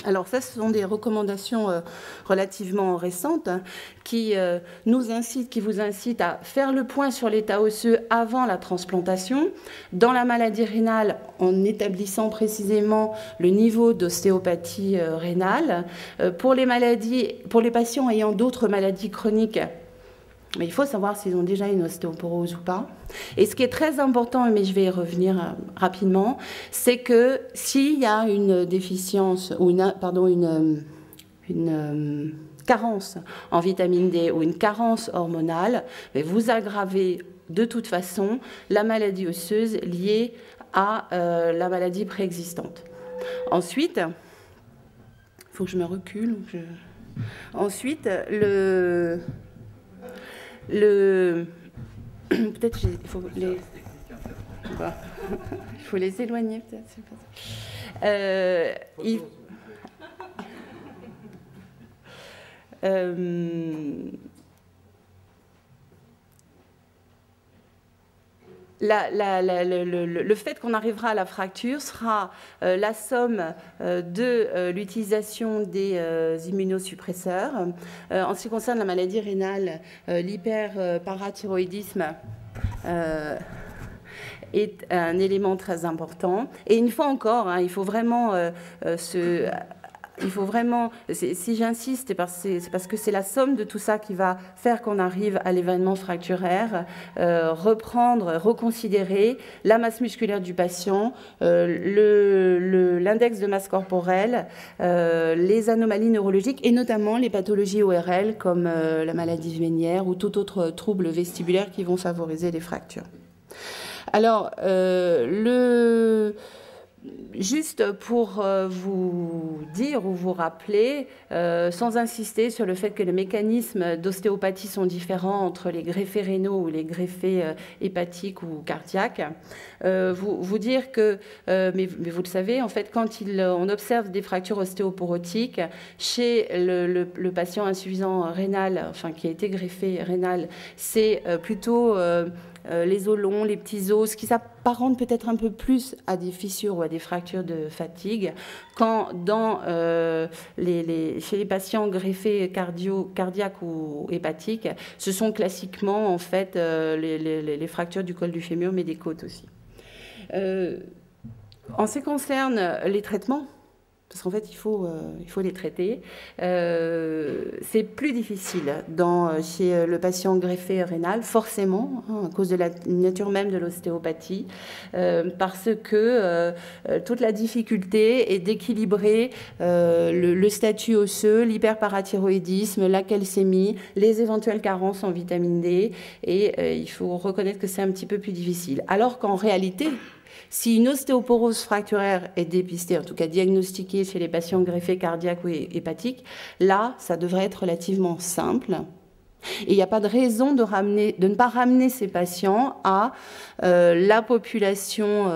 Alors ça, ce sont des recommandations relativement récentes qui vous incitent à faire le point sur l'état osseux avant la transplantation, dans la maladie rénale en établissant précisément le niveau d'ostéopathie rénale. Pour les patients ayant d'autres maladies chroniques, mais il faut savoir s'ils ont déjà une ostéoporose ou pas. Et ce qui est très important, mais je vais y revenir rapidement, c'est que s'il y a une déficience ou une carence en vitamine D ou une carence hormonale, mais vous aggravez de toute façon la maladie osseuse liée à la maladie préexistante. Ensuite, il faut que je me recule. Ensuite, peut-être il faut les éloigner peut-être. Le fait qu'on arrivera à la fracture sera la somme de l'utilisation des immunosuppresseurs. En ce qui concerne la maladie rénale, l'hyperparathyroïdisme est un élément très important. Et une fois encore, il faut vraiment si j'insiste, c'est parce que c'est la somme de tout ça qui va faire qu'on arrive à l'événement fracturaire, reconsidérer la masse musculaire du patient, l'index de masse corporelle, les anomalies neurologiques et notamment les pathologies ORL comme la maladie vénière ou tout autre trouble vestibulaire qui vont favoriser les fractures. Alors, juste pour vous dire ou vous rappeler, sans insister sur le fait que les mécanismes d'ostéopathie sont différents entre les greffés rénaux ou les greffés hépatiques ou cardiaques, vous dire que, mais vous le savez, en fait, quand on observe des fractures ostéoporotiques chez le patient insuffisant rénal, enfin qui a été greffé rénal, c'est plutôt les os longs, les petits os, qui s'apparentent peut-être un peu plus à des fissures ou à des fractures de fatigue, quand chez les patients greffés cardiaques ou hépatiques, ce sont classiquement en fait les fractures du col du fémur, mais des côtes aussi. En ce qui concerne les traitements, parce qu'en fait, il faut les traiter. C'est plus difficile chez le patient greffé rénal, forcément, à cause de la nature même de l'ostéopathie, parce que toute la difficulté est d'équilibrer le statut osseux, l'hyperparathyroïdisme, la calcémie, les éventuelles carences en vitamine D, et il faut reconnaître que c'est un petit peu plus difficile. Alors qu'en réalité, si une ostéoporose fracturaire est dépistée, en tout cas diagnostiquée chez les patients greffés cardiaques ou hépatiques, là, ça devrait être relativement simple. Et il n'y a pas de raison de ne pas ramener ces patients à la population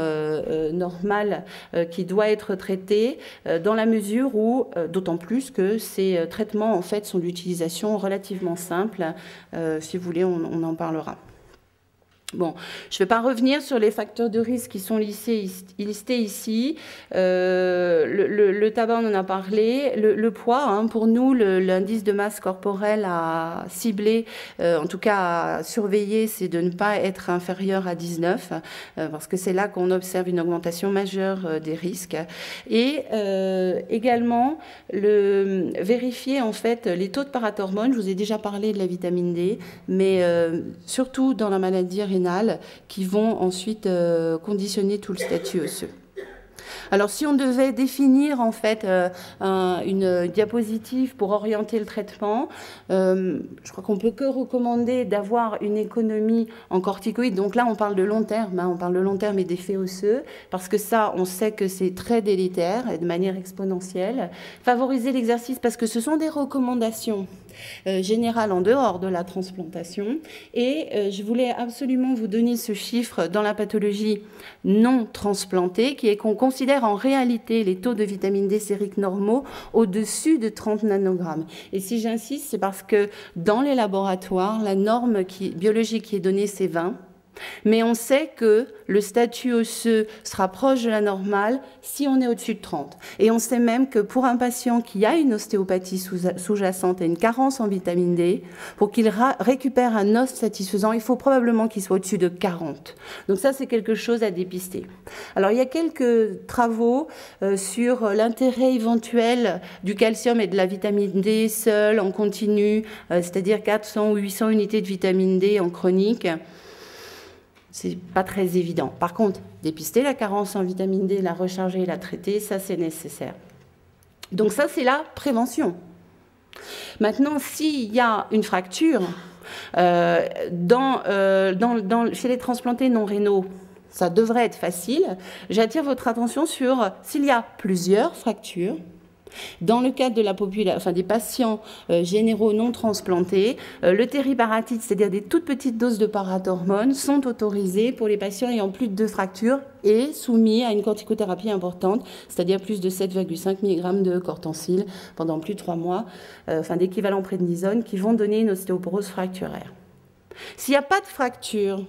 normale qui doit être traitée dans la mesure où, d'autant plus que ces traitements, en fait, sont d'utilisation relativement simple. Si vous voulez, on en parlera. Bon, je ne vais pas revenir sur les facteurs de risque qui sont listés ici. Le tabac, on en a parlé. Le poids, pour nous, l'indice de masse corporelle à cibler, en tout cas à surveiller, c'est de ne pas être inférieur à 19, parce que c'est là qu'on observe une augmentation majeure des risques. Et également, vérifier en fait les taux de parathormone. Je vous ai déjà parlé de la vitamine D, mais surtout dans la maladie rénale, qui vont ensuite conditionner tout le statut osseux. Alors, si on devait définir en fait une diapositive pour orienter le traitement, je crois qu'on peut que recommander d'avoir une économie en corticoïdes. Donc là, on parle de long terme, on parle de long terme et d'effets osseux, parce que ça, on sait que c'est très délétère et de manière exponentielle. Favoriser l'exercice, parce que ce sont des recommandations générales en dehors de la transplantation. Et je voulais absolument vous donner ce chiffre dans la pathologie non transplantée, qui est qu'on considère en réalité les taux de vitamine D sériques normaux au-dessus de 30 nanogrammes. Et si j'insiste, c'est parce que dans les laboratoires, la norme biologique qui est donnée, c'est 20. Mais on sait que le statut osseux sera proche de la normale si on est au-dessus de 30. Et on sait même que pour un patient qui a une ostéopathie sous-jacente et une carence en vitamine D, pour qu'il récupère un os satisfaisant, il faut probablement qu'il soit au-dessus de 40. Donc ça, c'est quelque chose à dépister. Alors, il y a quelques travaux sur l'intérêt éventuel du calcium et de la vitamine D seul, en continu, c'est-à-dire 400 ou 800 unités de vitamine D en chronique. C'est pas très évident. Par contre, dépister la carence en vitamine D, la recharger et la traiter, ça c'est nécessaire. Donc ça c'est la prévention. Maintenant, s'il y a une fracture chez les transplantés non rénaux, ça devrait être facile. J'attire votre attention sur s'il y a plusieurs fractures. Dans le cadre de la population, des patients généraux non transplantés, le tériparatide, c'est-à-dire des toutes petites doses de parathormones, sont autorisées pour les patients ayant plus de 2 fractures et soumis à une corticothérapie importante, c'est-à-dire plus de 7,5 mg de cortencil pendant plus de 3 mois, d'équivalent prédnisone, qui vont donner une ostéoporose fracturaire. S'il n'y a pas de fracture,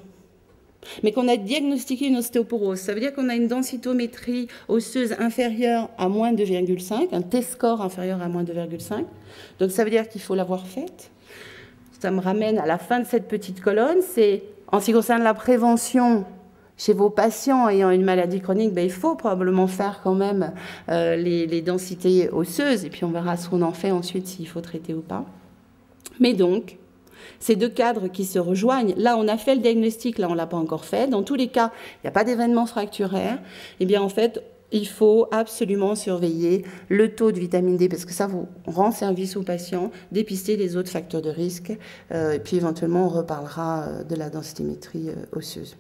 mais qu'on a diagnostiqué une ostéoporose, ça veut dire qu'on a une densitométrie osseuse inférieure à moins de 2,5, un T-score inférieur à moins de 2,5. Donc ça veut dire qu'il faut l'avoir faite. Ça me ramène à la fin de cette petite colonne. C'est en ce qui concerne la prévention chez vos patients ayant une maladie chronique, il faut probablement faire quand même les densités osseuses, et puis on verra ce qu'on en fait ensuite, s'il faut traiter ou pas. Mais donc, ces deux cadres qui se rejoignent, là on a fait le diagnostic, là on ne l'a pas encore fait. Dans tous les cas, il n'y a pas d'événement fracturaire. Eh bien en fait, il faut absolument surveiller le taux de vitamine D parce que ça vous rend service aux patients, dépister les autres facteurs de risque. Et puis éventuellement on reparlera de la densitométrie osseuse.